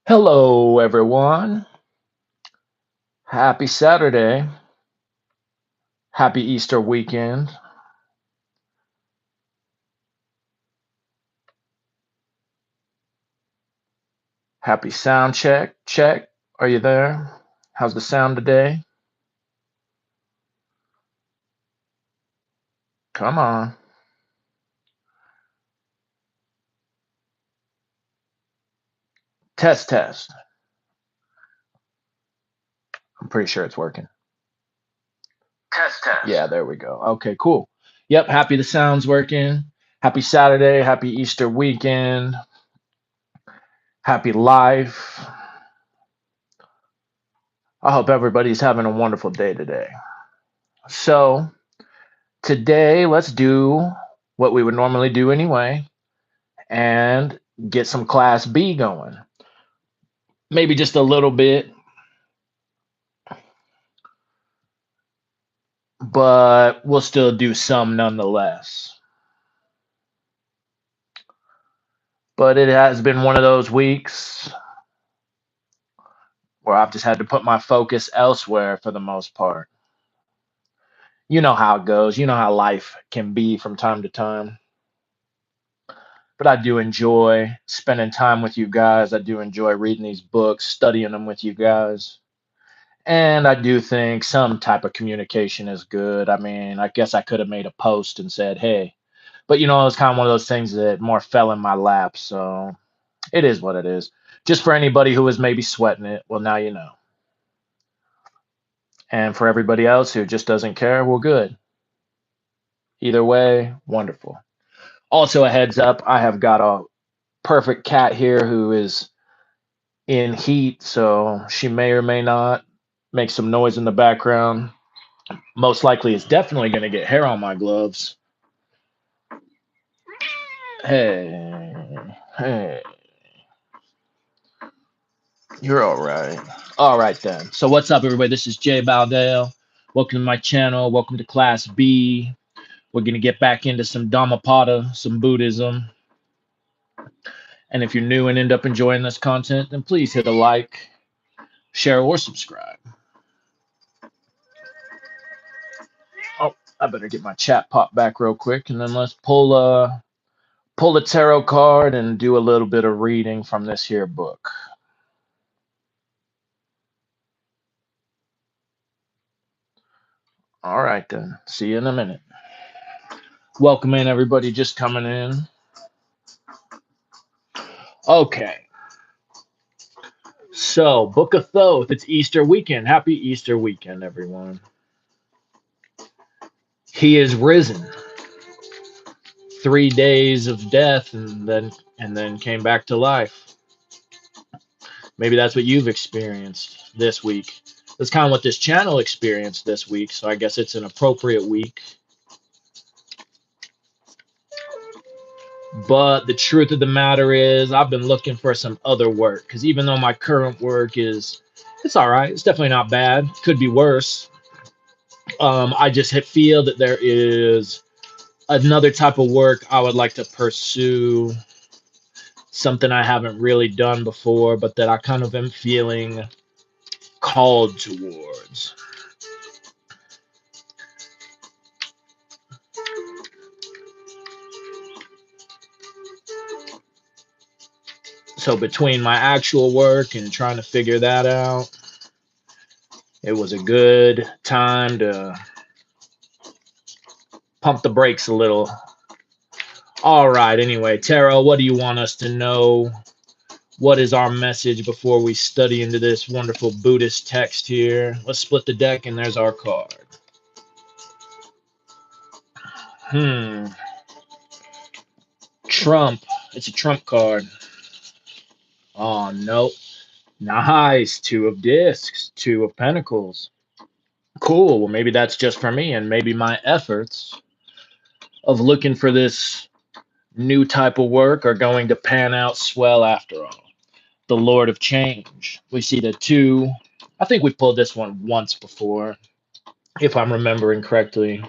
Hello, everyone. Happy Saturday. Happy Easter weekend. Happy sound check. Check. Are you there? How's the sound today? Come on. Test, test. I'm pretty sure it's working. Test, test. Yeah, there we go. Okay, cool. Yep, happy the sound's working. Happy Saturday. Happy Easter weekend. Happy life. I hope everybody's having a wonderful day today. So, today, let's do what we would normally do anyway and get some class B going. Maybe just a little bit, but we'll still do some nonetheless. But it has been one of those weeks where I've just had to put my focus elsewhere for the most part. You know how it goes. You know how life can be from time to time. But I do enjoy spending time with you guys. I do enjoy reading these books, studying them with you guys. And I do think some type of communication is good. I mean, I guess I could have made a post and said, hey, but it's kind of one of those things that more fell in my lap. So it is what it is. Just for anybody who was maybe sweating it, well, now you know. And for everybody else who just doesn't care, well, good. Either way, wonderful. Also, a heads up, I have got a perfect cat here who is in heat, so she may or may not make some noise in the background. Most likely, it's definitely going to get hair on my gloves. Hey, hey, you're all right. All right then. So what's up, everybody? This is Jay Baldale. Welcome to my channel. Welcome to Class B. We're gonna get back into some Dhammapada, some Buddhism. And if you're new and end up enjoying this content, then please hit a like, share, or subscribe. Oh, I better get my chat pop back real quick, and then let's pull a tarot card and do a little bit of reading from this here book. All right then. See you in a minute. Welcome in, everybody just coming in. Okay. So, Book of Thoth. It's Easter weekend. Happy Easter weekend, everyone. He is risen. 3 days of death and then came back to life. Maybe that's what you've experienced this week. That's kind of what this channel experienced this week, so I guess it's an appropriate week. But the truth of the matter is, I've been looking for some other work because even though my current work it's all right. It's definitely not bad. Could be worse. I just feel that there is another type of work I would like to pursue, something I haven't really done before, but that I kind of am feeling called towards. So between my actual work and trying to figure that out, it was a good time to pump the brakes a little. All right, anyway, Tara, what do you want us to know? What is our message before we study into this wonderful Buddhist text here? Let's split the deck, and there's our card. Trump. It's a trump card. Oh, no. Nice. Two of discs. Two of pentacles. Cool. Well, maybe that's just for me, and maybe my efforts of looking for this new type of work are going to pan out swell after all. The Lord of Change. We see the two. I think we pulled this one once before, if I'm remembering correctly.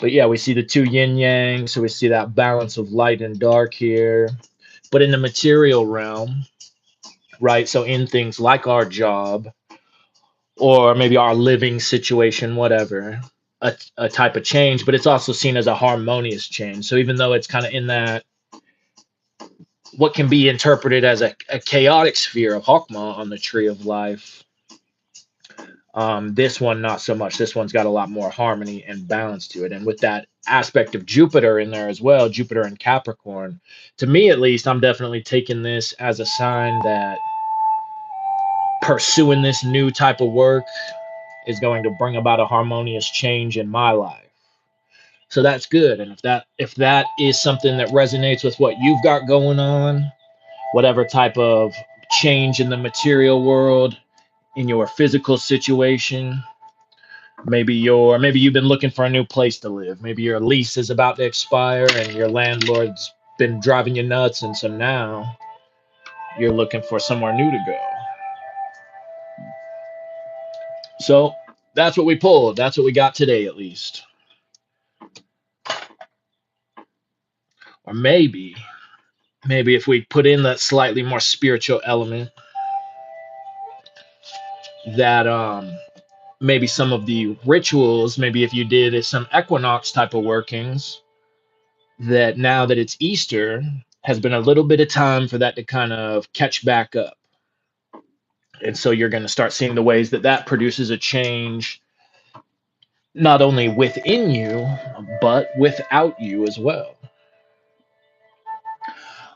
But yeah, we see the two yin yang, so we see that balance of light and dark here. But in the material realm, right? So in things like our job or maybe our living situation, whatever, a type of change, but it's also seen as a harmonious change. So even though it's kind of in that what can be interpreted as a chaotic sphere of Hokmah on the tree of life, this one not so much. This one's got a lot more harmony and balance to it, and with that aspect of Jupiter in there as well, Jupiter and Capricorn. To me, at least, I'm definitely taking this as a sign that pursuing this new type of work is going to bring about a harmonious change in my life. So that's good. And if that is something that resonates with what you've got going on, whatever type of change in the material world, in your physical situation, maybe you've been looking for a new place to live. Maybe your lease is about to expire and your landlord's been driving you nuts, and so now you're looking for somewhere new to go. So that's what we pulled. That's what we got today, at least. Or maybe if we put in that slightly more spiritual element, that maybe some of the rituals, maybe if you did some equinox type of workings, that now that it's Easter, has been a little bit of time for that to kind of catch back up. And so you're going to start seeing the ways that that produces a change, not only within you, but without you as well.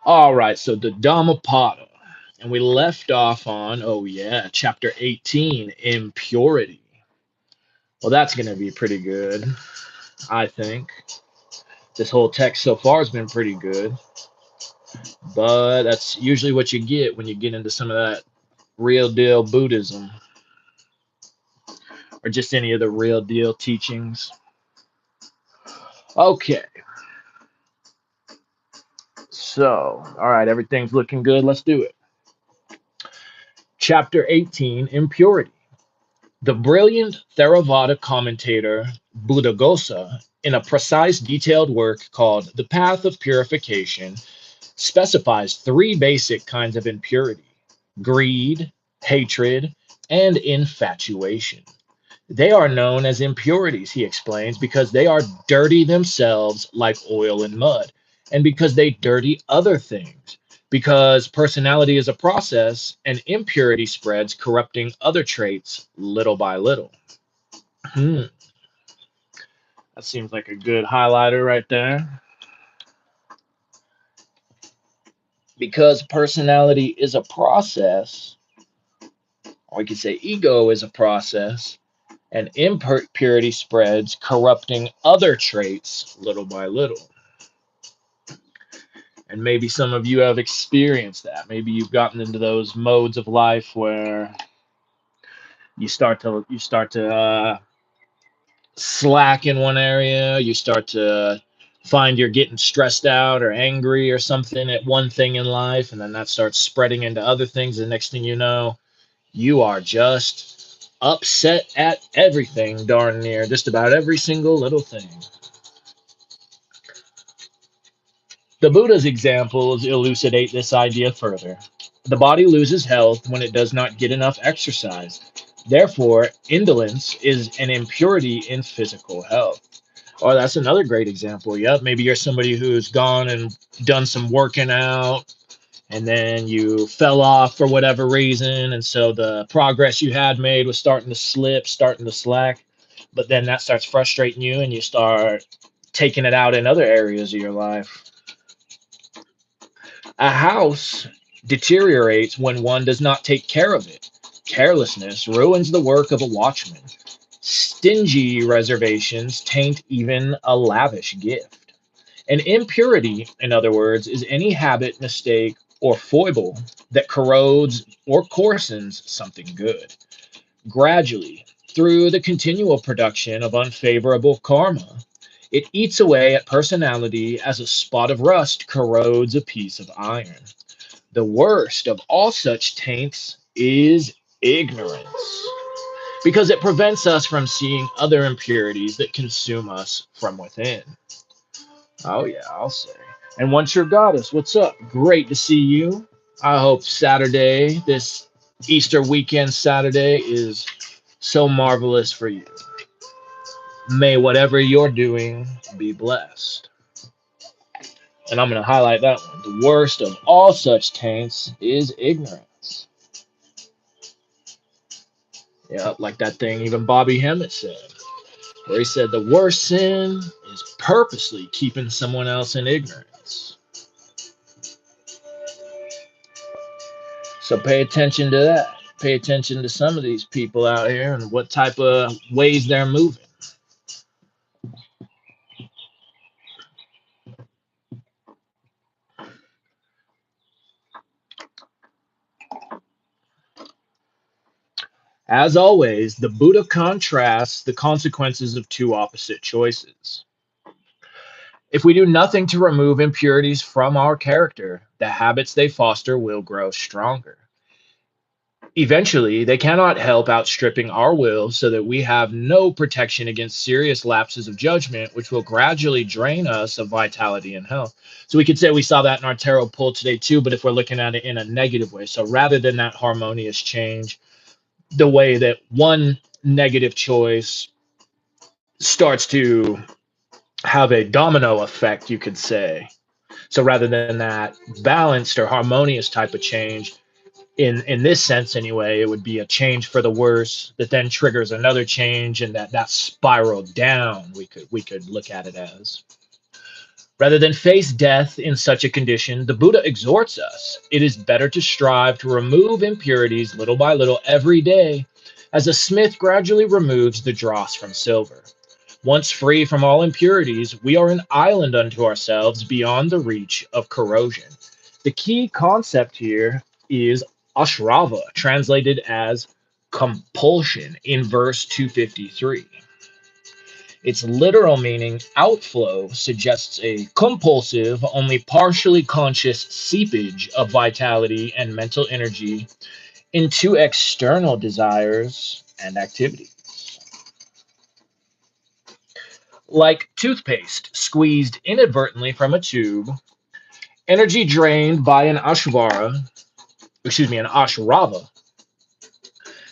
All right, so the Dhammapada. And we left off on, oh yeah, chapter 18, impurity. Well, that's going to be pretty good, I think. This whole text so far has been pretty good, but that's usually what you get when you get into some of that real deal Buddhism or just any of the real deal teachings. Okay, so, all right, everything's looking good. Let's do it. Chapter 18, impurity. The brilliant Theravada commentator Buddhaghosa, in a precise, detailed work called The Path of Purification, specifies three basic kinds of impurity: greed, hatred, and infatuation. They are known as impurities, he explains, because they are dirty themselves like oil and mud, and because they dirty other things. Because personality is a process, and impurity spreads, corrupting other traits little by little. Hmm, that seems like a good highlighter right there. Because personality is a process, or we could say ego is a process, and impurity spreads, corrupting other traits little by little. And maybe some of you have experienced that. Maybe you've gotten into those modes of life where you start to slack in one area. You start to find you're getting stressed out or angry or something at one thing in life, and then that starts spreading into other things. The next thing you know, you are just upset at everything, darn near just about every single little thing. The Buddha's examples elucidate this idea further. The body loses health when it does not get enough exercise. Therefore, indolence is an impurity in physical health. Oh, that's another great example. Yep, maybe you're somebody who's gone and done some working out, and then you fell off for whatever reason, and so the progress you had made was starting to slip, starting to slack. But then that starts frustrating you, and you start taking it out in other areas of your life. A house deteriorates when one does not take care of it. Carelessness ruins the work of a watchman. Stingy reservations taint even a lavish gift. An impurity, in other words, is any habit, mistake, or foible that corrodes or coarsens something good. Gradually, through the continual production of unfavorable karma, it eats away at personality as a spot of rust corrodes a piece of iron. The worst of all such taints is ignorance, because it prevents us from seeing other impurities that consume us from within. Oh, yeah, I'll say. And once your goddess, what's up? Great to see you. I hope Saturday, this Easter weekend Saturday, is so marvelous for you. May whatever you're doing be blessed. And I'm going to highlight that one. The worst of all such taints is ignorance. Yeah, like that thing even Bobby Hemmett said, where he said the worst sin is purposely keeping someone else in ignorance. So pay attention to that. Pay attention to some of these people out here and what type of ways they're moving. As always, the Buddha contrasts the consequences of two opposite choices. If we do nothing to remove impurities from our character, the habits they foster will grow stronger. Eventually, they cannot help outstripping our will so that we have no protection against serious lapses of judgment, which will gradually drain us of vitality and health. So we could say we saw that in our tarot pull today too, but if we're looking at it in a negative way. So rather than that harmonious change, the way that one negative choice starts to have a domino effect, you could say. So rather than that balanced or harmonious type of change, in this sense anyway, it would be a change for the worse that then triggers another change, and that spiral down. We could look at it as. Rather than face death in such a condition, the Buddha exhorts us. It is better to strive to remove impurities little by little every day, as a smith gradually removes the dross from silver. Once free from all impurities, we are an island unto ourselves beyond the reach of corrosion. The key concept here is ashrava, translated as compulsion in verse 253. Its literal meaning, outflow, suggests a compulsive, only partially conscious seepage of vitality and mental energy into external desires and activities. Like toothpaste squeezed inadvertently from a tube, energy drained by an ashrava,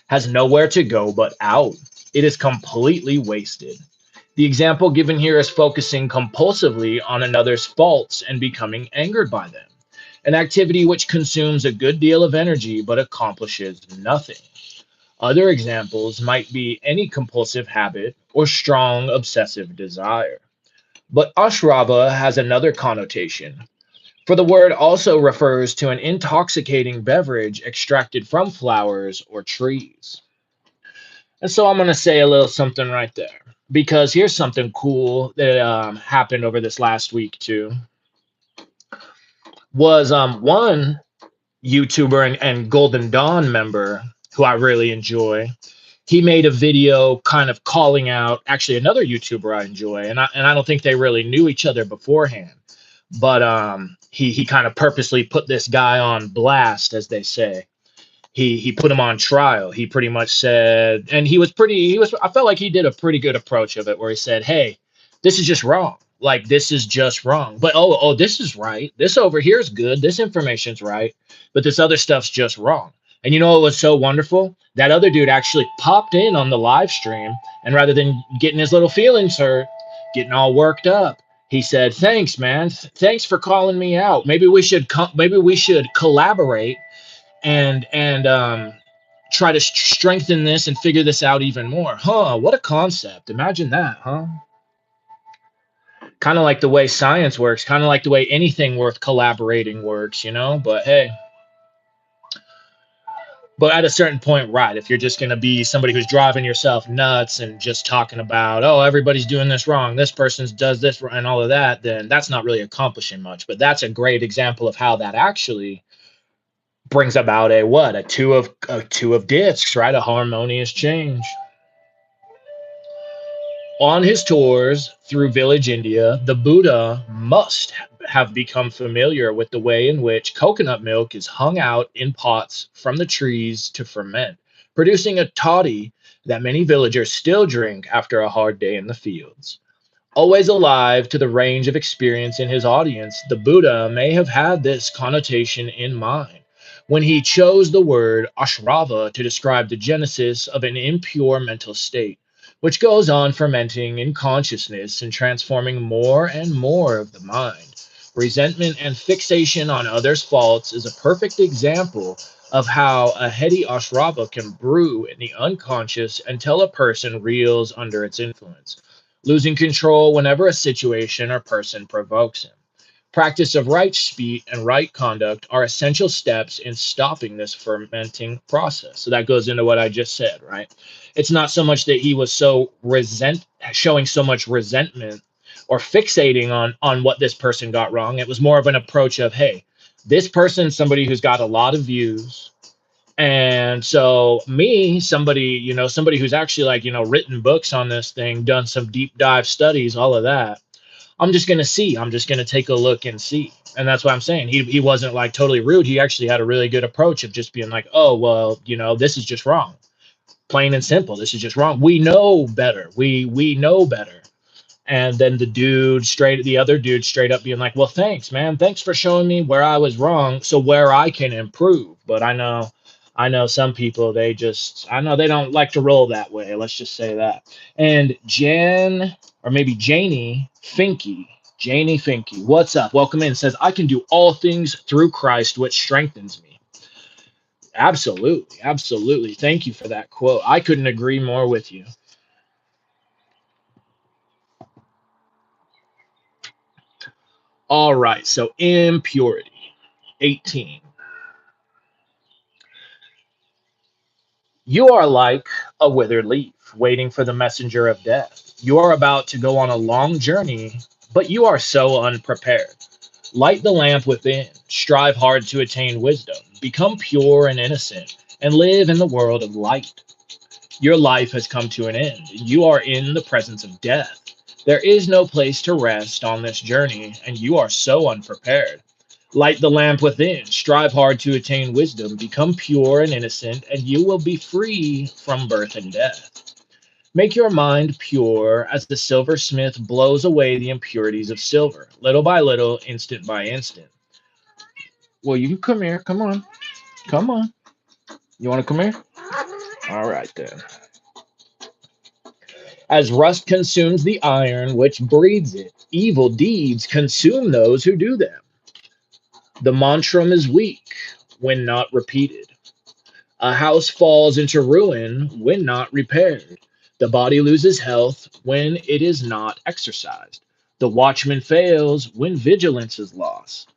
has nowhere to go but out. It is completely wasted. The example given here is focusing compulsively on another's faults and becoming angered by them, an activity which consumes a good deal of energy but accomplishes nothing. Other examples might be any compulsive habit or strong obsessive desire. But ashrava has another connotation, for the word also refers to an intoxicating beverage extracted from flowers or trees. And so I'm going to say a little something right there, because here's something cool that happened over this last week too. Was one YouTuber and Golden Dawn member who I really enjoy. He made a video kind of calling out actually another YouTuber I enjoy, and I don't think they really knew each other beforehand, but he kind of purposely put this guy on blast, as they say. He put him on trial. He pretty much said, and I felt like he did a pretty good approach of it, where he said, hey, this is just wrong. Like, this is just wrong. But this is right. This over here is good. This information's right. But this other stuff's just wrong. And you know what was so wonderful? That other dude actually popped in on the live stream, and rather than getting his little feelings hurt, getting all worked up, he said, thanks, man. Thanks for calling me out. Maybe we should collaborate and try to strengthen this and figure this out even more. What a concept. Imagine that, huh? Kind of like the way science works, kind of like the way anything worth collaborating works, but hey. But at a certain point, right, if you're just going to be somebody who's driving yourself nuts and just talking about, oh, everybody's doing this wrong, this person does this and all of that, then that's not really accomplishing much. But that's a great example of how that actually brings about a two of discs, right? A harmonious change. On his tours through village India, the Buddha must have become familiar with the way in which coconut milk is hung out in pots from the trees to ferment, producing a toddy that many villagers still drink after a hard day in the fields. Always alive to the range of experience in his audience, the Buddha may have had this connotation in mind. when he chose the word ashrava to describe the genesis of an impure mental state, which goes on fermenting in consciousness and transforming more and more of the mind. Resentment and fixation on others' faults is a perfect example of how a heady ashrava can brew in the unconscious until a person reels under its influence, losing control whenever a situation or person provokes him. Practice of right speech and right conduct are essential steps in stopping this fermenting process. So that goes into what I just said, right? It's not so much that he was so showing so much resentment or fixating on what this person got wrong. It was more of an approach of, hey, this person, somebody who's got a lot of views. And so me, somebody, somebody who's actually like, written books on this thing, done some deep dive studies, all of that. I'm just gonna see. I'm just gonna take a look and see. And that's what I'm saying. He wasn't like totally rude. He actually had a really good approach of just being like, oh well, this is just wrong. Plain and simple. This is just wrong. We know better. We know better. And then the other dude straight up being like, well, thanks, man. Thanks for showing me where I was wrong, so where I can improve. But I know some people, I know they don't like to roll that way. Let's just say that. And Jan, or maybe Janie Finky, what's up? Welcome in. Says, I can do all things through Christ, which strengthens me. Absolutely. Absolutely. Thank you for that quote. I couldn't agree more with you. All right. So impurity. 18. You are like a withered leaf, waiting for the messenger of death. You are about to go on a long journey, but you are so unprepared. Light the lamp within, strive hard to attain wisdom, become pure and innocent, and live in the world of light. Your life has come to an end. You are in the presence of death. There is no place to rest on this journey, and you are so unprepared. Light the lamp within, strive hard to attain wisdom, become pure and innocent, and you will be free from birth and death. Make your mind pure as the silversmith blows away the impurities of silver, little by little, instant by instant. Well, you can come here. Come on. Come on. You want to come here? All right, then. As rust consumes the iron which breeds it, evil deeds consume those who do them. The mantram is weak when not repeated. A house falls into ruin when not repaired. The body loses health when it is not exercised. The watchman fails when vigilance is lost.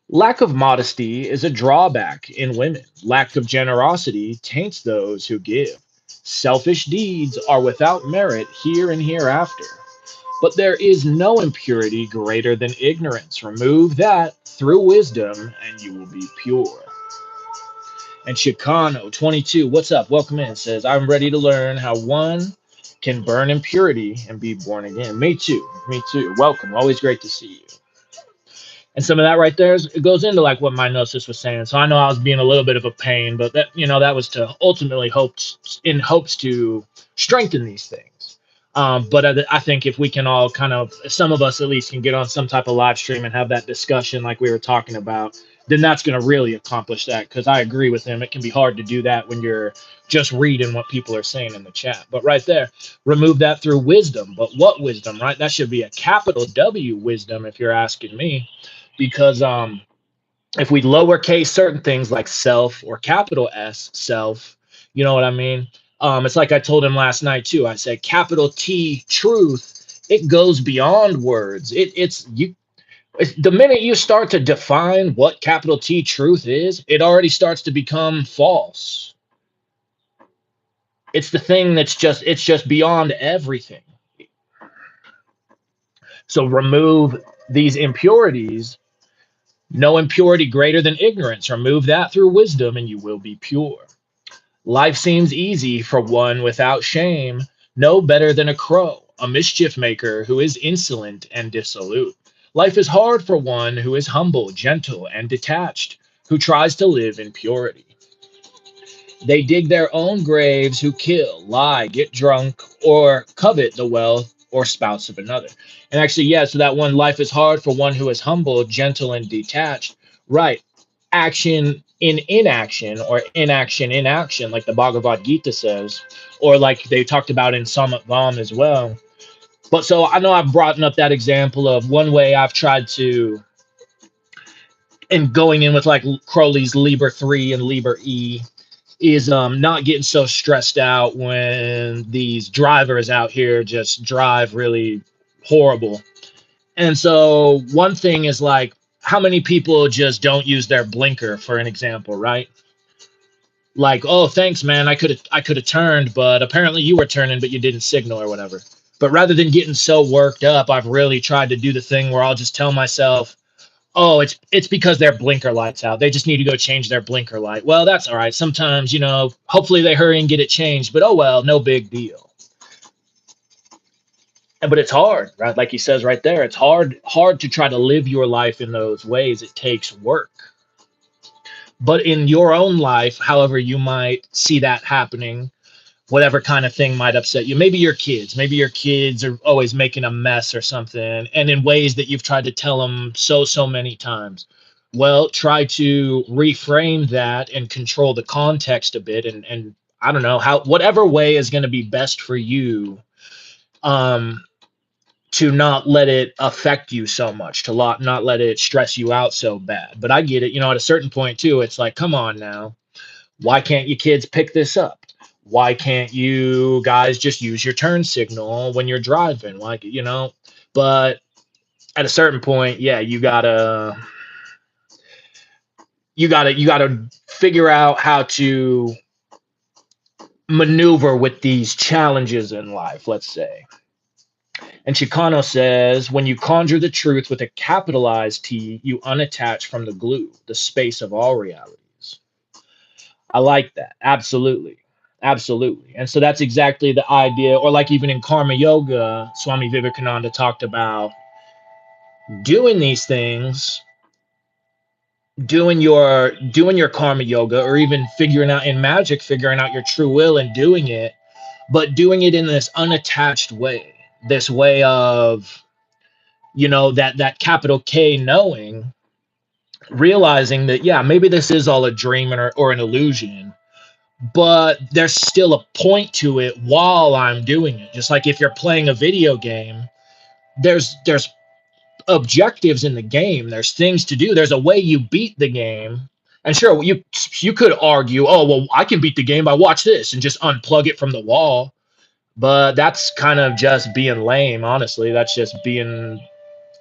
Lack of modesty is a drawback in women. Lack of generosity taints those who give. Selfish deeds are without merit here and hereafter. But there is no impurity greater than ignorance. Remove that through wisdom, and you will be pure. And Chicano 22, what's up? Welcome in. Says, I'm ready to learn how one can burn impurity and be born again. Me too. Me too. Welcome. Always great to see you. And some of that right there, it goes into like what my gnosis was saying. So I know I was being a little bit of a pain, but that was to ultimately hopes to strengthen these things. But I think if we can all some of us at least can get on some type of live stream and have that discussion like we were talking about, then that's going to really accomplish that. Because I agree with him. It can be hard to do that when you're just reading what people are saying in the chat. But right there, remove that through wisdom. But what wisdom, right? That should be a capital W wisdom if you're asking me, because if we lowercase certain things like self or capital S self, you know what I mean? It's like I told him last night too. I said capital T truth. It goes beyond words. The minute you start to define what capital T truth is, it already starts to become false. It's the thing it's just beyond everything. So remove these impurities. No impurity greater than ignorance. Remove that through wisdom, and you will be pure. Life seems easy for one without shame, no better than a crow, a mischief maker who is insolent and dissolute. Life is hard for one who is humble, gentle, and detached, who tries to live in purity. They dig their own graves who kill, lie, get drunk, or covet the wealth or spouse of another. And actually, yeah, so that one, life is hard for one who is humble, gentle, and detached. Right. action in inaction or inaction in action, like the Bhagavad Gita says, or like they talked about in Samat Vam as well. But so I know I've brought up that example of one way I've tried to, and going in with like Crowley's Liber 3 and Liber E, is not getting so stressed out when these drivers out here just drive really horrible. And so one thing is like, how many people just don't use their blinker, for an example, right? Like, oh, thanks, man. I could have turned, but apparently you were turning, but you didn't signal or whatever. But rather than getting so worked up, I've really tried to do the thing where I'll just tell myself, oh, it's because their blinker light's out. They just need to go change their blinker light. Well, that's all right. Sometimes, hopefully they hurry and get it changed, but oh well, no big deal. But it's hard, right? Like he says right there, it's hard to try to live your life in those ways. It takes work. But in your own life, however you might see that happening, whatever kind of thing might upset you. Maybe your kids are always making a mess or something, and in ways that you've tried to tell them so many times. Well, try to reframe that and control the context a bit, and I don't know, how whatever way is going to be best for you, um to not let it affect you so much, to not let it stress you out so bad. But I get it, at a certain point too, it's like, come on now, why can't you kids pick this up? Why can't you guys just use your turn signal when you're driving? But at a certain point, yeah, you gotta figure out how to maneuver with these challenges in life, let's say. And Chicano says, when you conjure the truth with a capitalized T, you unattach from the glue, the space of all realities. I like that. Absolutely. Absolutely. And so that's exactly the idea. Or like even in Karma Yoga, Swami Vivekananda talked about doing these things, doing your karma yoga, or even figuring out in magic, figuring out your true will and doing it, but doing it in this unattached way. This way of, that capital K knowing, realizing that, yeah, maybe this is all a dream or an illusion, but there's still a point to it while I'm doing it. Just like if you're playing a video game, there's objectives in the game. There's things to do. There's a way you beat the game. And sure, you could argue, oh well, I can beat the game by watch this and just unplug it from the wall. But that's kind of just being lame, honestly. That's just being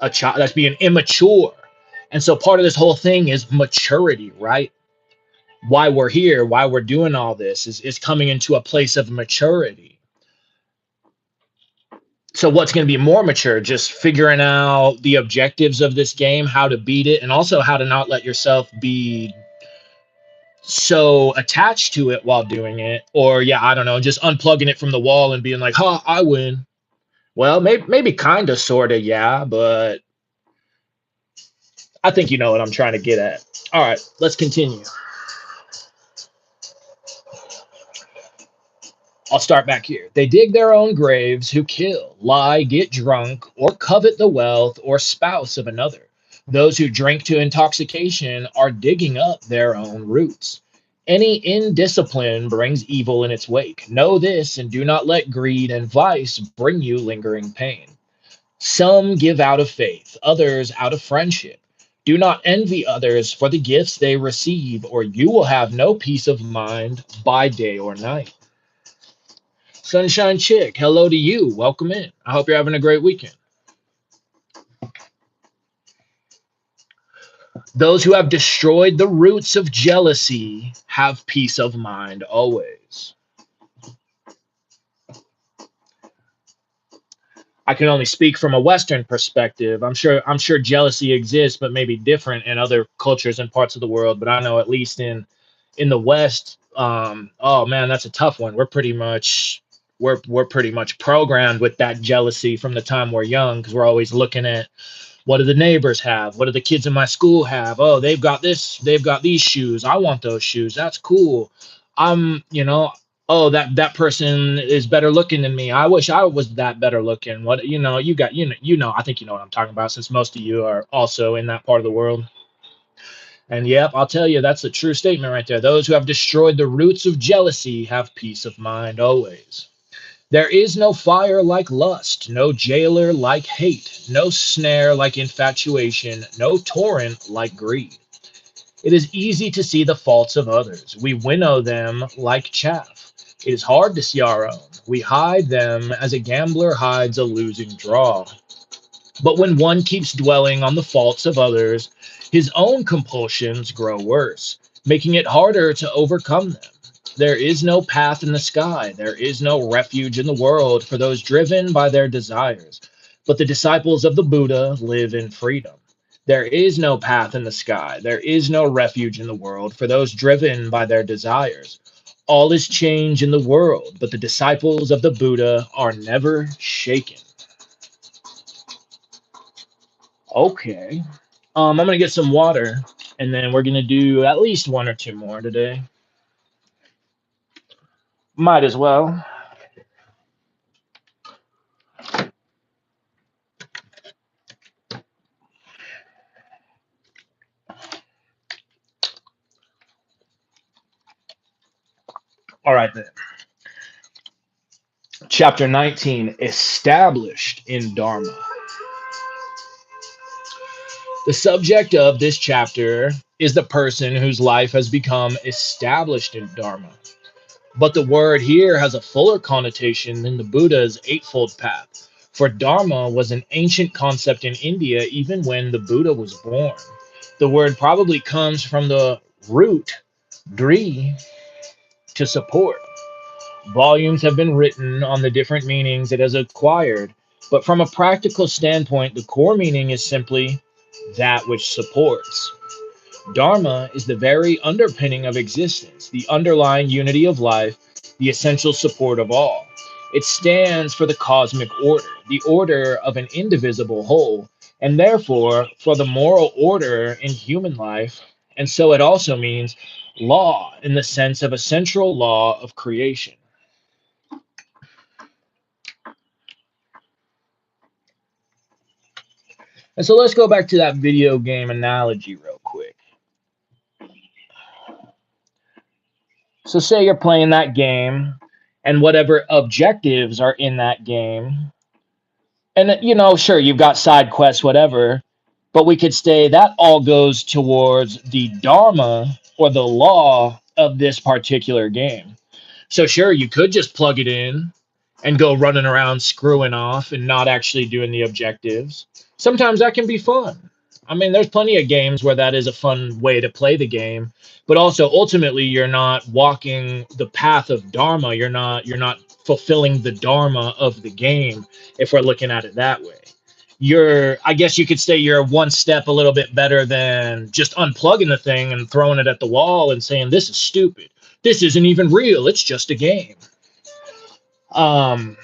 a child. That's being immature. And so part of this whole thing is maturity, right? Why we're here, why we're doing all this is coming into a place of maturity. So what's going to be more mature? Just figuring out the objectives of this game, how to beat it, and also how to not let yourself be so attached to it while doing it. Or yeah, I don't know, just unplugging it from the wall and being like, "Huh, I win." Well, maybe kind of, sort of, yeah, but I think you know what I'm trying to get at. All right, let's continue. I'll start back here. They dig their own graves who kill, lie, get drunk, or covet the wealth or spouse of another. Those who drink to intoxication are digging up their own roots. Any indiscipline brings evil in its wake. Know this and do not let greed and vice bring you lingering pain. Some give out of faith, others out of friendship. Do not envy others for the gifts they receive, or you will have no peace of mind by day or night. Sunshine Chick, hello to you. Welcome in. I hope you're having a great weekend. Those who have destroyed the roots of jealousy have peace of mind always. I can only speak from a Western perspective. I'm sure jealousy exists, but maybe different in other cultures and parts of the world. But I know at least in the West, oh man, that's a tough one. We're pretty much programmed with that jealousy from the time we're young, because we're always looking at, what do the neighbors have? What do the kids in my school have? Oh, they've got this. They've got these shoes. I want those shoes. That's cool. I'm, oh, that person is better looking than me. I wish I was that better looking. What, you got, I think you know what I'm talking about, since most of you are also in that part of the world. And yep, I'll tell you, that's a true statement right there. Those who have destroyed the roots of jealousy have peace of mind always. There is no fire like lust, no jailer like hate, no snare like infatuation, no torrent like greed. It is easy to see the faults of others. We winnow them like chaff. It is hard to see our own. We hide them as a gambler hides a losing draw. But when one keeps dwelling on the faults of others, his own compulsions grow worse, making it harder to overcome them. There is no path in the sky, there is no refuge in the world for those driven by their desires. But the disciples of the Buddha live in freedom. There is no path in the sky, there is no refuge in the world for those driven by their desires. All is change in the world, but the disciples of the Buddha are never shaken. Okay. I'm gonna get some water, and then we're gonna do at least one or two more today. Might as well. All right then. Chapter 19, established in Dharma. The subject of this chapter is the person whose life has become established in Dharma. But the word here has a fuller connotation than the Buddha's Eightfold Path. For Dharma was an ancient concept in India even when the Buddha was born. The word probably comes from the root dri, to support. Volumes have been written on the different meanings it has acquired, but from a practical standpoint, the core meaning is simply that which supports. Dharma is the very underpinning of existence, the underlying unity of life, the essential support of all. It stands for the cosmic order, the order of an indivisible whole, and therefore for the moral order in human life. And so it also means law in the sense of a central law of creation. And so let's go back to that video game analogy real quick. So, say you're playing that game, and whatever objectives are in that game, and sure, you've got side quests, whatever, but we could say that all goes towards the dharma or the law of this particular game. So, sure, you could just plug it in and go running around screwing off and not actually doing the objectives. Sometimes that can be fun. I mean, there's plenty of games where that is a fun way to play the game, but also ultimately you're not walking the path of dharma. You're not fulfilling the dharma of the game if we're looking at it that way. I guess you could say you're one step a little bit better than just unplugging the thing and throwing it at the wall and saying this is stupid. This isn't even real. It's just a game. Um,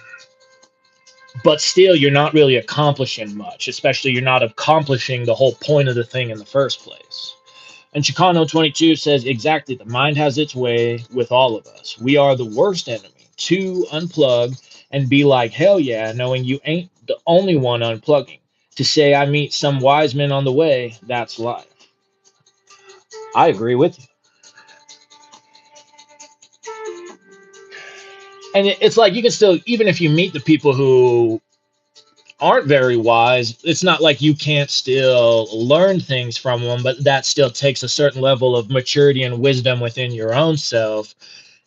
but still, you're not really accomplishing much, especially you're not accomplishing the whole point of the thing in the first place. And Chicano 22 says exactly, the mind has its way with all of us. We are the worst enemy to unplug and be like, hell yeah, knowing you ain't the only one unplugging. To say I meet some wise men on the way, that's life. I agree with you. And it's like you can still, even if you meet the people who aren't very wise, it's not like you can't still learn things from them, but that still takes a certain level of maturity and wisdom within your own self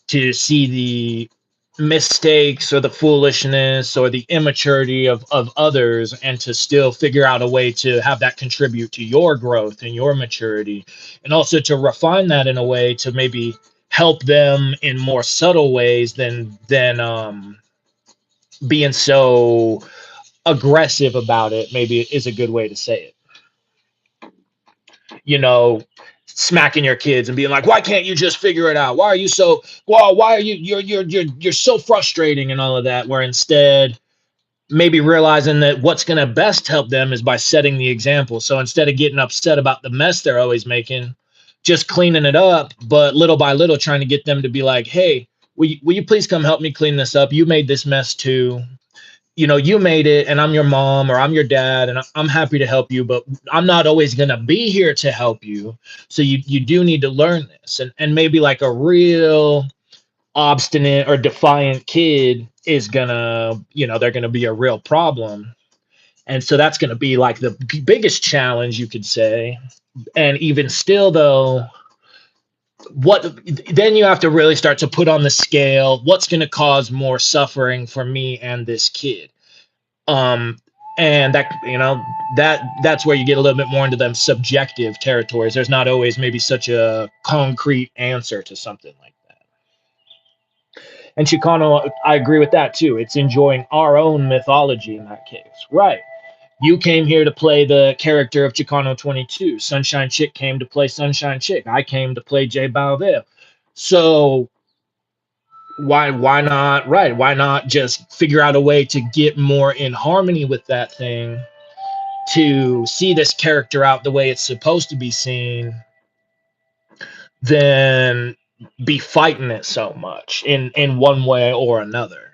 to see the mistakes or the foolishness or the immaturity of others and to still figure out a way to have that contribute to your growth and your maturity, and also to refine that in a way to maybe help them in more subtle ways than being so aggressive about it, maybe is a good way to say it. You know, smacking your kids and being like, "Why can't you just figure it out? Why are you so? Well, why are you're so frustrating and all of that?" Where instead, maybe realizing that what's going to best help them is by setting the example. So instead of getting upset about the mess they're always making, just cleaning it up, but little by little, trying to get them to be like, "Hey, will you please come help me clean this up? You made this mess too." you made it and I'm your mom or I'm your dad and I'm happy to help you, but I'm not always going to be here to help you. So you do need to learn this. And maybe like a real obstinate or defiant kid is going to, they're going to be a real problem. And so that's going to be like the biggest challenge, you could say. And even still, though, what then you have to really start to put on the scale what's going to cause more suffering for me and this kid. um and that that's where you get a little bit more into them subjective territories. There's not always maybe such a concrete answer to something like that. And Chicano, I agree with that too. It's enjoying our own mythology in that case, right? You came here to play the character of Chicano 22. Sunshine Chick came to play Sunshine Chick. I came to play J Balvin. So why not, right, why not just figure out a way to get more in harmony with that thing, to see this character out the way it's supposed to be seen, than be fighting it so much in one way or another.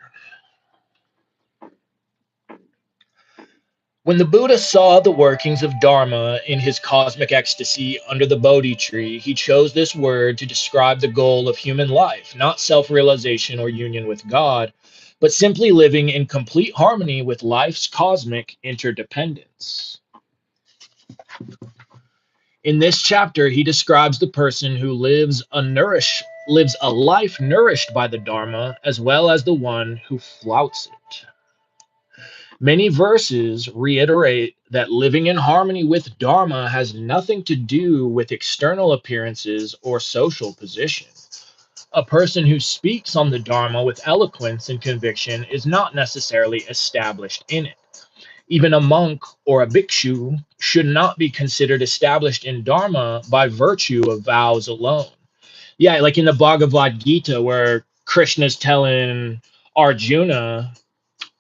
When the Buddha saw the workings of Dharma in his cosmic ecstasy under the Bodhi tree, he chose this word to describe the goal of human life, not self realization or union with God, but simply living in complete harmony with life's cosmic interdependence. In this chapter, he describes the person who lives a life nourished by the Dharma, as well as the one who flouts it. Many verses reiterate that living in harmony with Dharma has nothing to do with external appearances or social position. A person who speaks on the Dharma with eloquence and conviction is not necessarily established in it. Even a monk or a bhikshu should not be considered established in Dharma by virtue of vows alone. Yeah, like in the Bhagavad Gita, where Krishna's telling Arjuna,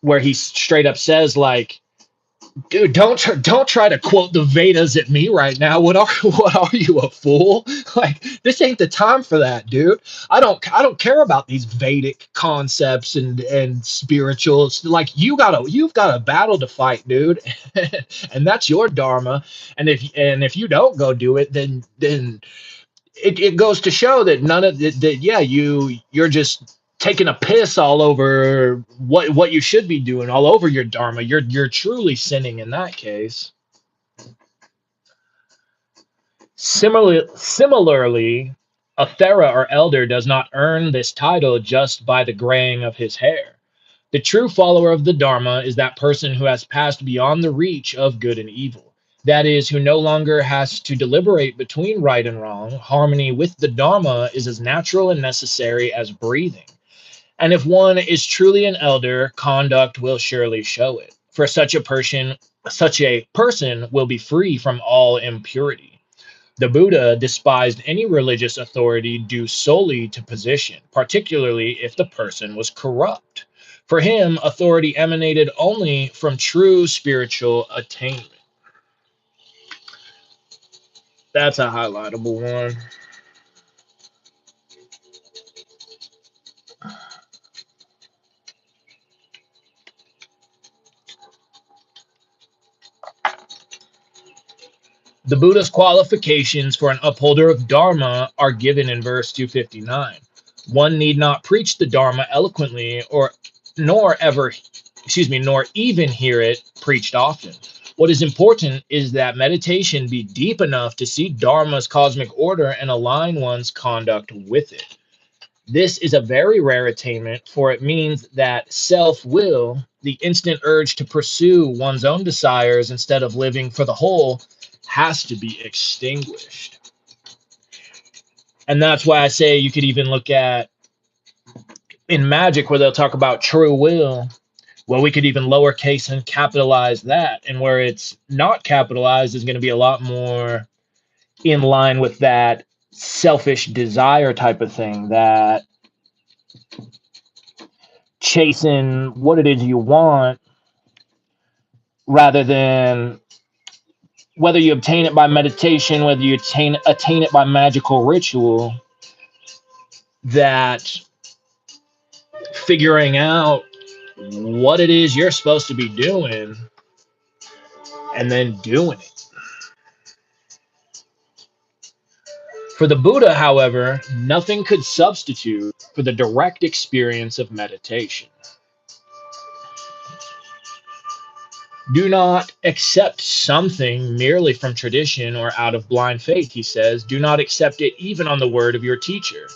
where he straight up says, like, dude, don't try to quote the Vedas at me right now. What are you, a fool? Like, this ain't the time for that, dude. I don't care about these Vedic concepts and spirituals. Like, you've got a battle to fight, dude, and that's your dharma. And if you don't go do it, then it goes to show that none of that. Yeah, you're just taking a piss all over what you should be doing, all over your dharma. You're truly sinning in that case. Similarly, a thera or elder does not earn this title just by the graying of his hair. The true follower of the Dharma is that person who has passed beyond the reach of good and evil. That is, who no longer has to deliberate between right and wrong. Harmony with the Dharma is as natural and necessary as breathing. And if one is truly an elder, conduct will surely show it. For such a person will be free from all impurity. The Buddha despised any religious authority due solely to position, particularly if the person was corrupt. For him, authority emanated only from true spiritual attainment. That's a highlightable one. The Buddha's qualifications for an upholder of Dharma are given in verse 259. One need not preach the Dharma eloquently or nor ever, nor even hear it preached often. What is important is that meditation be deep enough to see Dharma's cosmic order and align one's conduct with it. This is a very rare attainment, for it means that self will, the instant urge to pursue one's own desires instead of living for the whole, has to be extinguished. And that's why I say you could even look at in magic where they'll talk about true will. Well, we could even lowercase and capitalize that. And where it's not capitalized is going to be a lot more in line with that selfish desire type of thing, that chasing what it is you want rather than whether you obtain it by meditation, whether you attain it by magical ritual, that figuring out what it is you're supposed to be doing and then doing it. For the Buddha, however, nothing could substitute for the direct experience of meditation. Do not accept something merely from tradition or out of blind faith, he says. Do not accept it even on the word of your teacher.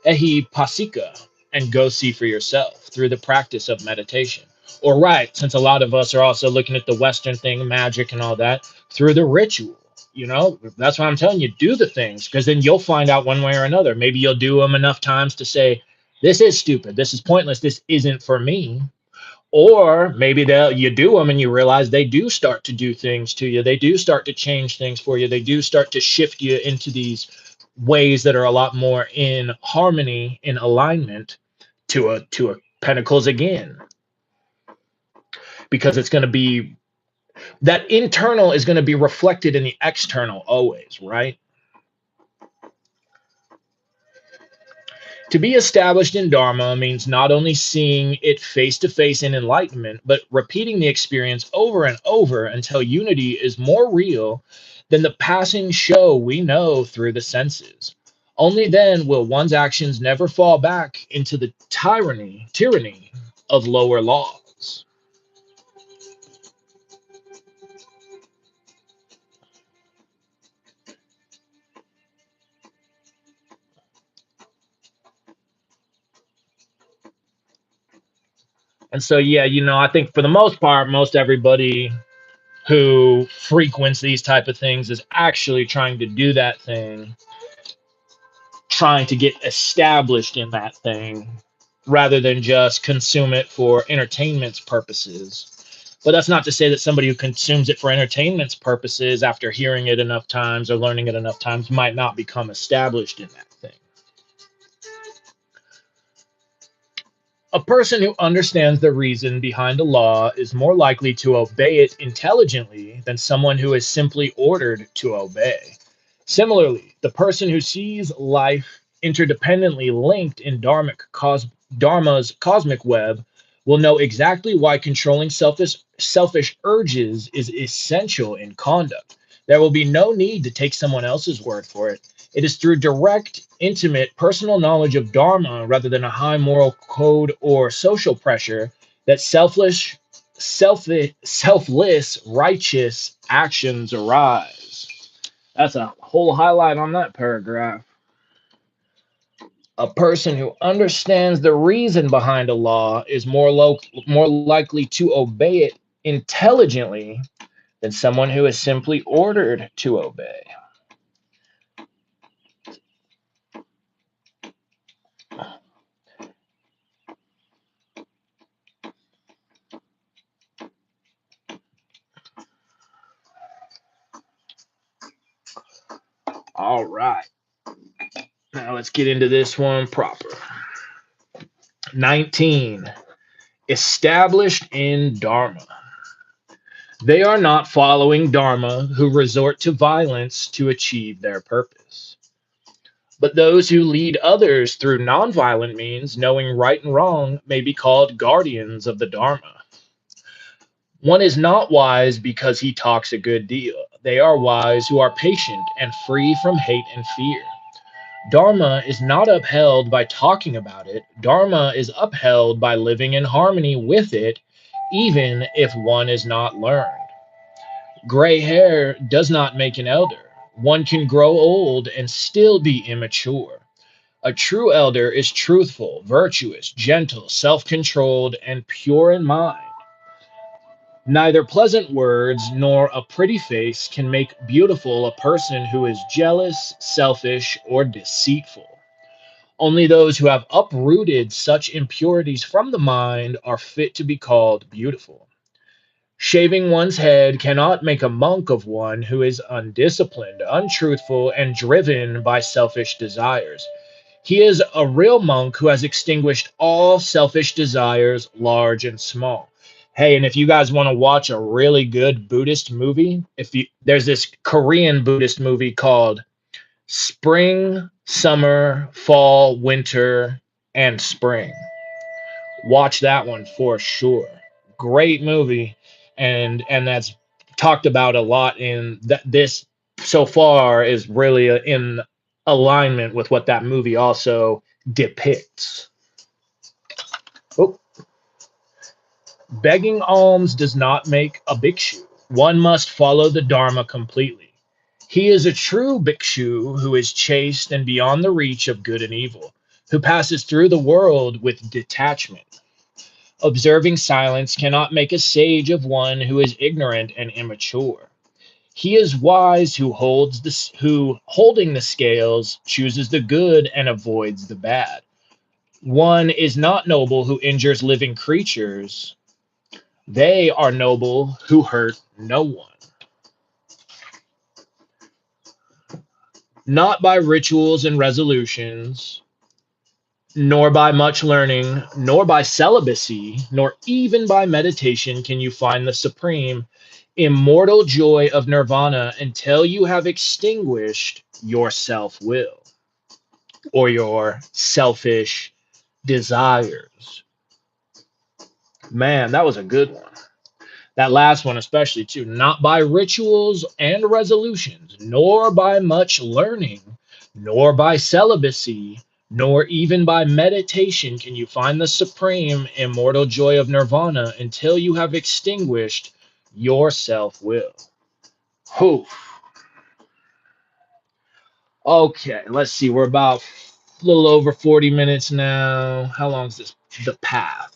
Ehi pasika, and go see for yourself through the practice of meditation. Or, right, since a lot of us are also looking at the Western thing, magic and all that, through the ritual. You know, that's why I'm telling you, do the things, because then you'll find out one way or another. Maybe you'll do them enough times to say, this is stupid, this is pointless, this isn't for me. Or maybe you do them and you realize they do start to do things to you. They do start to change things for you. They do start to shift you into these ways that are a lot more in harmony, in alignment to a Pentacles again. Because it's going to be that internal is going to be reflected in the external always, right? To be established in Dharma means not only seeing it face to face in enlightenment, but repeating the experience over and over until unity is more real than the passing show we know through the senses. Only then will one's actions never fall back into the tyranny of lower laws. And so, yeah, I think for the most part, most everybody who frequents these type of things is actually trying to do that thing, trying to get established in that thing rather than just consume it for entertainment's purposes. But that's not to say that somebody who consumes it for entertainment's purposes after hearing it enough times or learning it enough times might not become established in that thing. A person who understands the reason behind a law is more likely to obey it intelligently than someone who is simply ordered to obey. Similarly, the person who sees life interdependently linked in Dharma's cosmic web will know exactly why controlling selfish urges is essential in conduct. There will be no need to take someone else's word for it. It is through direct, intimate, personal knowledge of Dharma rather than a high moral code or social pressure that selfless, righteous actions arise. That's a whole highlight on that paragraph. A person who understands the reason behind a law is more likely to obey it intelligently than someone who is simply ordered to obey. All right. Now let's get into this one proper. 19. Established in Dharma. They are not following Dharma who resort to violence to achieve their purpose. But those who lead others through nonviolent means, knowing right and wrong, may be called guardians of the Dharma. One is not wise because he talks a good deal. They are wise who are patient and free from hate and fear. Dharma is not upheld by talking about it. Dharma is upheld by living in harmony with it, even if one is not learned. Gray hair does not make an elder. One can grow old and still be immature. A true elder is truthful, virtuous, gentle, self controlled, and pure in mind. Neither pleasant words nor a pretty face can make beautiful a person who is jealous, selfish, or deceitful. Only those who have uprooted such impurities from the mind are fit to be called beautiful. Shaving one's head cannot make a monk of one who is undisciplined, untruthful, and driven by selfish desires. He is a real monk who has extinguished all selfish desires, large and small. Hey, and if you guys want to watch a really good Buddhist movie, there's this Korean Buddhist movie called Spring, Summer, Fall, Winter, and Spring. Watch that one for sure. Great movie, and that's talked about a lot in that this so far is really in alignment with what that movie also depicts. Oh, begging alms does not make a bhikshu. One must follow the Dharma completely. He is a true bhikshu who is chaste and beyond the reach of good and evil, who passes through the world with detachment. Observing silence cannot make a sage of one who is ignorant and immature. He is wise who holding the scales chooses the good and avoids the bad. One is not noble who injures living creatures. They are noble who hurt no one. Not by rituals and resolutions, nor by much learning, nor by celibacy, nor even by meditation can you find the supreme immortal joy of nirvana until you have extinguished your self will or your selfish desires. Man, that was a good one. That last one, especially, too. Not by rituals and resolutions, nor by much learning, nor by celibacy, nor even by meditation can you find the supreme immortal joy of nirvana until you have extinguished your self will. Whew. Okay, let's see. We're about a little over 40 minutes now. How long is this? The path.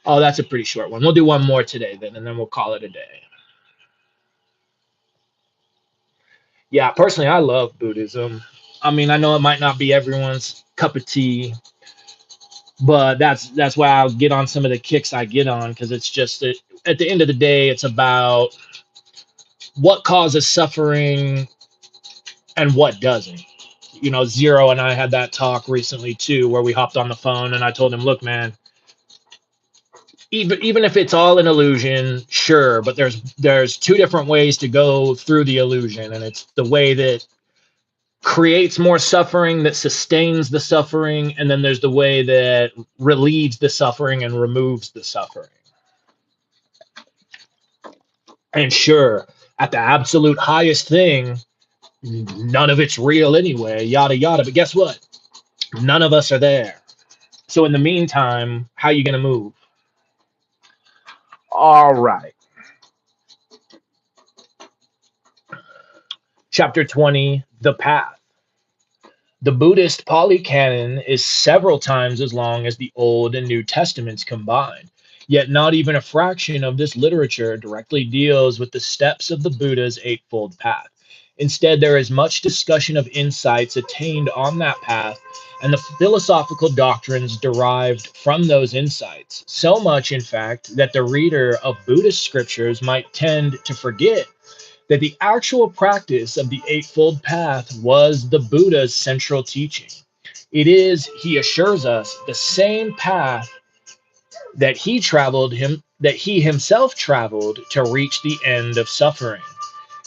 Oh, that's a pretty short one. We'll do one more today then, and then we'll call it a day. Yeah, personally, I love Buddhism. I mean, I know it might not be everyone's cup of tea, but that's why I'll get on some of the kicks I get on because it's just that at the end of the day, it's about what causes suffering and what doesn't. You know, Zero and I had that talk recently too, where we hopped on the phone and I told him, "Look, man, even if it's all an illusion, sure, but there's two different ways to go through the illusion, and it's the way that creates more suffering, that sustains the suffering, and then there's the way that relieves the suffering and removes the suffering. And sure, at the absolute highest thing, none of it's real anyway, yada yada. But guess what? None of us are there. So in the meantime, how you gonna move? All right. Chapter 20, The Path. The Buddhist Pali Canon is several times as long as the Old and New Testaments combined, yet not even a fraction of this literature directly deals with the steps of the Buddha's Eightfold Path. Instead, there is much discussion of insights attained on that path and the philosophical doctrines derived from those insights. So much, in fact, that the reader of Buddhist scriptures might tend to forget that the actual practice of the Eightfold Path was the Buddha's central teaching. It is, he assures us, the same path that he himself traveled to reach the end of suffering.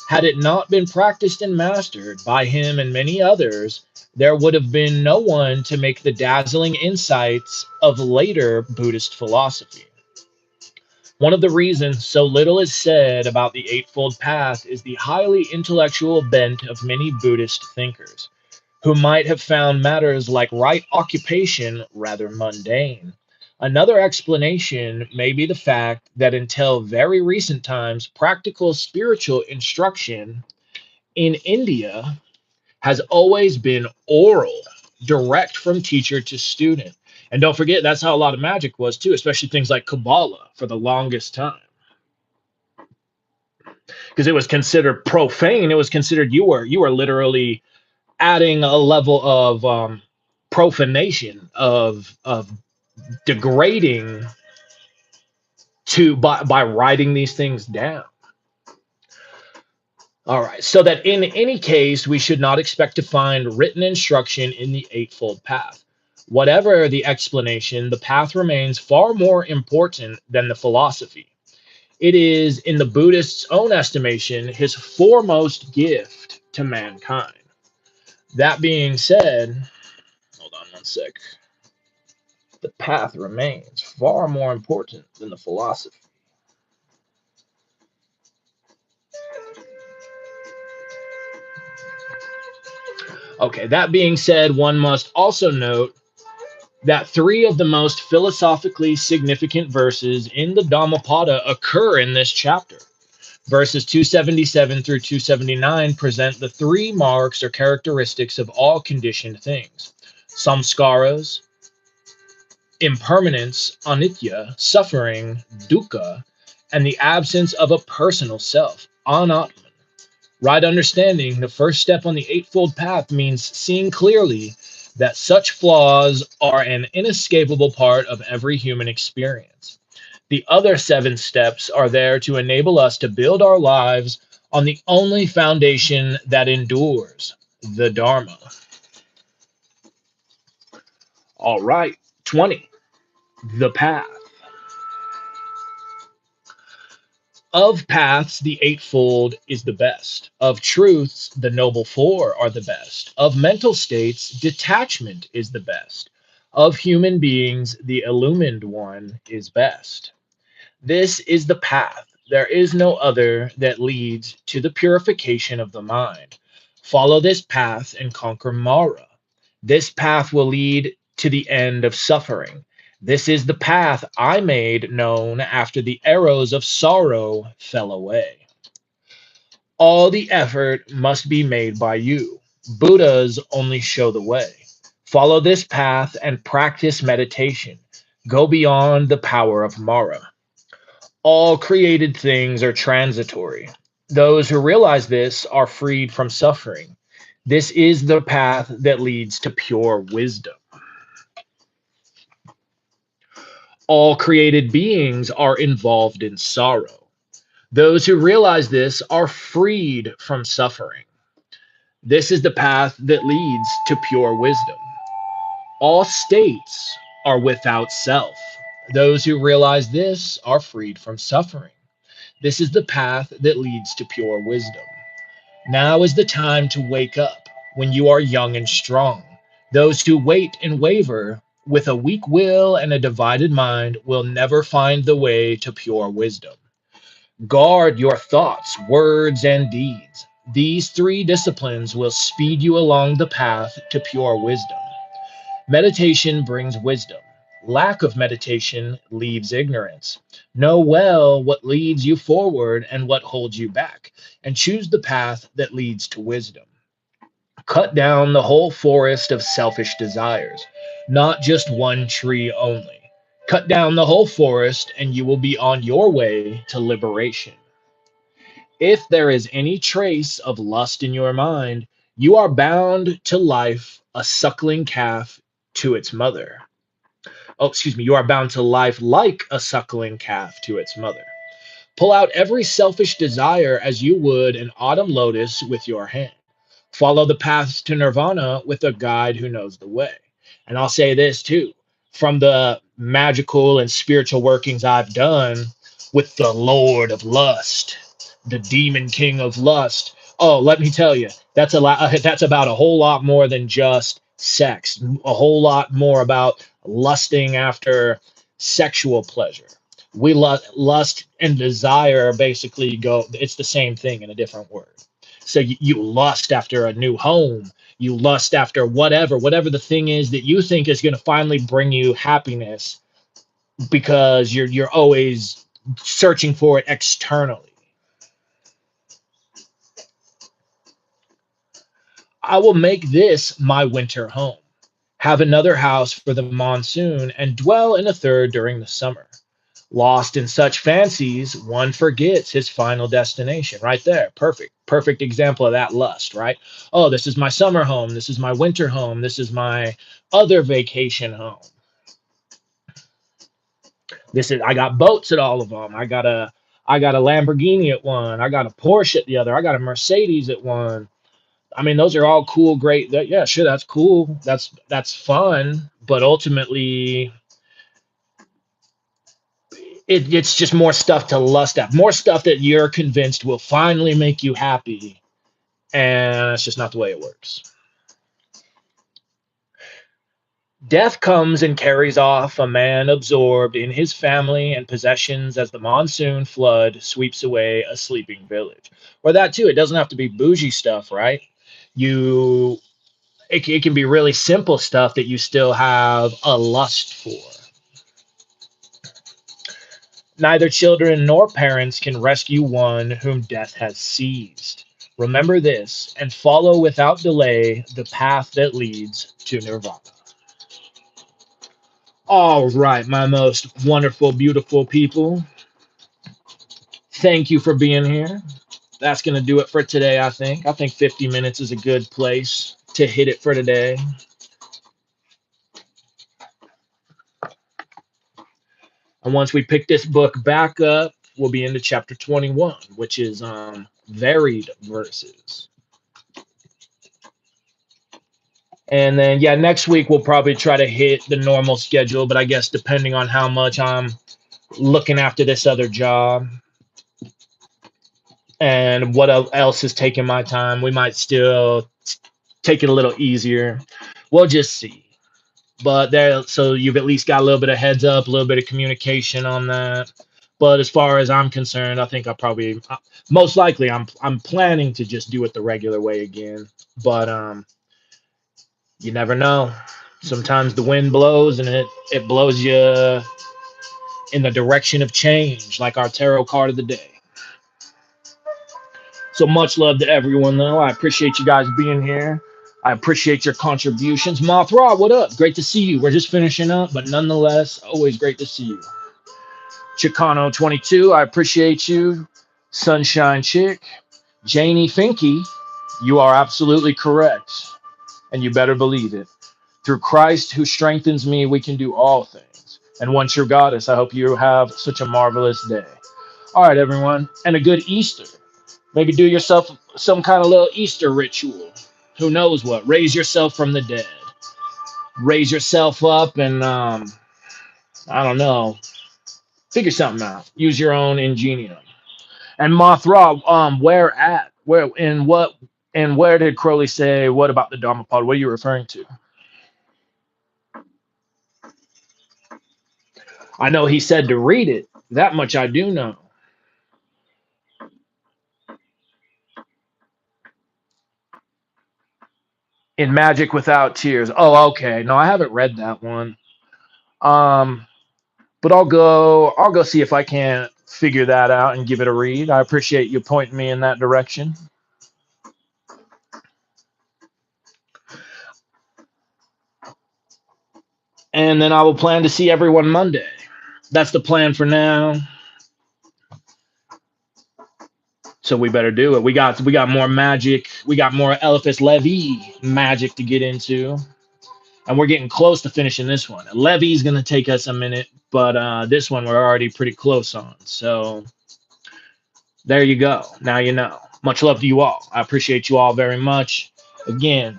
Had it not been practiced and mastered by him and many others, there would have been no one to make the dazzling insights of later Buddhist philosophy. One of the reasons so little is said about the Eightfold Path is the highly intellectual bent of many Buddhist thinkers, who might have found matters like right occupation rather mundane. Another explanation may be the fact that until very recent times, practical spiritual instruction in India has always been oral, direct from teacher to student. And don't forget, that's how a lot of magic was too, especially things like Kabbalah for the longest time because it was considered profane. It was considered you were literally adding a level of profanation of degrading to by writing these things down. All right, so that in any case, we should not expect to find written instruction in the Eightfold Path. Whatever the explanation, the path remains far more important than the philosophy. It is, in the Buddhist's own estimation, his foremost gift to mankind. That being said, hold on one sec. The path remains far more important than the philosophy. Okay, that being said, one must also note that three of the most philosophically significant verses in the Dhammapada occur in this chapter. Verses 277 through 279 present the three marks or characteristics of all conditioned things: samskaras, impermanence, anitya, suffering, dukkha, and the absence of a personal self, anatman. Right understanding, the first step on the Eightfold Path, means seeing clearly that such flaws are an inescapable part of every human experience. The other seven steps are there to enable us to build our lives on the only foundation that endures, the Dharma. All right, 20, the path. Of paths, the Eightfold is the best. Of truths, the Noble Four are the best. Of mental states, detachment is the best. Of human beings, the Illumined One is best. This is the path. There is no other that leads to the purification of the mind. Follow this path and conquer Mara. This path will lead to the end of suffering. This is the path I made known after the arrows of sorrow fell away. All the effort must be made by you. Buddhas only show the way. Follow this path and practice meditation. Go beyond the power of Mara. All created things are transitory. Those who realize this are freed from suffering. This is the path that leads to pure wisdom. All created beings are involved in sorrow. Those who realize this are freed from suffering. This is the path that leads to pure wisdom. All states are without self. Those who realize this are freed from suffering. This is the path that leads to pure wisdom. Now is the time to wake up when you are young and strong. Those who wait and waver with a weak will and a divided mind will never find the way to pure wisdom. Guard your thoughts, words, and deeds. These three disciplines will speed you along the path to pure wisdom. Meditation brings wisdom. Lack of meditation leaves ignorance. Know well what leads you forward and what holds you back, and choose the path that leads to wisdom. Cut down the whole forest of selfish desires, not just one tree only. Cut down the whole forest, and you will be on your way to liberation. If there is any trace of lust in your mind, you are bound to life a suckling calf to its mother. Oh, excuse me, you are bound to life like a suckling calf to its mother. Pull out every selfish desire as you would an autumn lotus with your hand. Follow the path to nirvana with a guide who knows the way. And I'll say this too, from the magical and spiritual workings I've done with the Lord of Lust, the Demon King of Lust. Oh, let me tell you, that's a lot. That's about a whole lot more than just sex. A whole lot more about lusting after sexual pleasure. We lust and desire basically go. It's the same thing in a different word. So you lust after a new home. You lust after whatever the thing is that you think is going to finally bring you happiness because you're always searching for it externally. I will make this my winter home, have another house for the monsoon, and dwell in a third during the summer. Lost in such fancies, one forgets his final destination. Right there. Perfect. Perfect example of that lust, right? Oh, this is my summer home. This is my winter home. This is my other vacation home. I got boats at all of them. I got a Lamborghini at one. I got a Porsche at the other. I got a Mercedes at one. I mean, those are all cool, great. Yeah, sure, that's cool. That's fun, but ultimately, it's just more stuff to lust at, more stuff that you're convinced will finally make you happy, and it's just not the way it works. Death comes and carries off a man absorbed in his family and possessions as the monsoon flood sweeps away a sleeping village. Or that too, it doesn't have to be bougie stuff, right? You it can be really simple stuff that you still have a lust for. Neither children nor parents can rescue one whom death has seized. Remember this and follow without delay the path that leads to nirvana. All right, my most wonderful, beautiful people. Thank you for being here. That's going to do it for today, I think. I think 50 minutes is a good place to hit it for today. And once we pick this book back up, we'll be into chapter 21, which is varied verses. And then, yeah, next week we'll probably try to hit the normal schedule, but I guess depending on how much I'm looking after this other job and what else is taking my time, we might still take it a little easier. We'll just see. But there, so you've at least got a little bit of heads up, a little bit of communication on that. But as far as I'm concerned, I think I probably most likely I'm planning to just do it the regular way again. But you never know. Sometimes the wind blows and it blows you in the direction of change, like our tarot card of the day. So much love to everyone, though. I appreciate you guys being here. I appreciate your contributions. Mothra, what up? Great to see you. We're just finishing up, but nonetheless, always great to see you. Chicano22, I appreciate you. Sunshine Chick. Janie Finke, you are absolutely correct, and you better believe it. Through Christ who strengthens me, we can do all things. And once you're goddess, I hope you have such a marvelous day. All right, everyone, and a good Easter. Maybe do yourself some kind of little Easter ritual. Who knows what? Raise yourself from the dead. Raise yourself up and, I don't know, figure something out. Use your own ingenium. And Mothra, where at? Where in what? And where did Crowley say what about the Dhammapada? What are you referring to? I know he said to read it. That much I do know. In Magic Without Tears. Oh, okay. No, I haven't read that one. Um, but I'll go see if I can't figure that out and give it a read. I appreciate you pointing me in that direction. And then I will plan to see everyone Monday. That's the plan for now. So we better do it. We got more magic. We got more Eliphas Levi magic to get into. And we're getting close to finishing this one. Levy's going to take us a minute, but this one we're already pretty close on. So there you go. Now you know. Much love to you all. I appreciate you all very much. Again,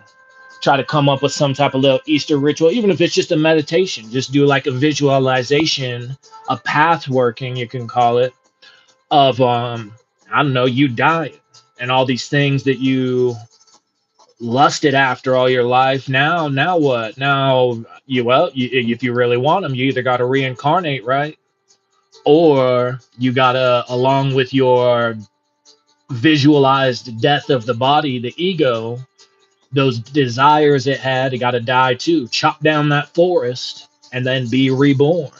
try to come up with some type of little Easter ritual, even if it's just a meditation. Just do like a visualization, a path working, you can call it, of I don't know, you dying and all these things that you lusted after all your life. Now what? Now if you really want them, you either got to reincarnate, right? Or you got to, along with your visualized death of the body, the ego, those desires it had, it got to die too. Chop down that forest and then be reborn.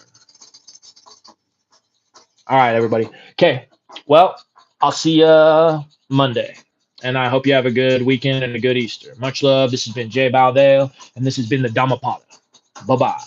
All right, everybody. Okay. Well, I'll see you Monday. And I hope you have a good weekend and a good Easter. Much love. This has been Jay Baldale, and this has been the Dhammapada. Bye-bye.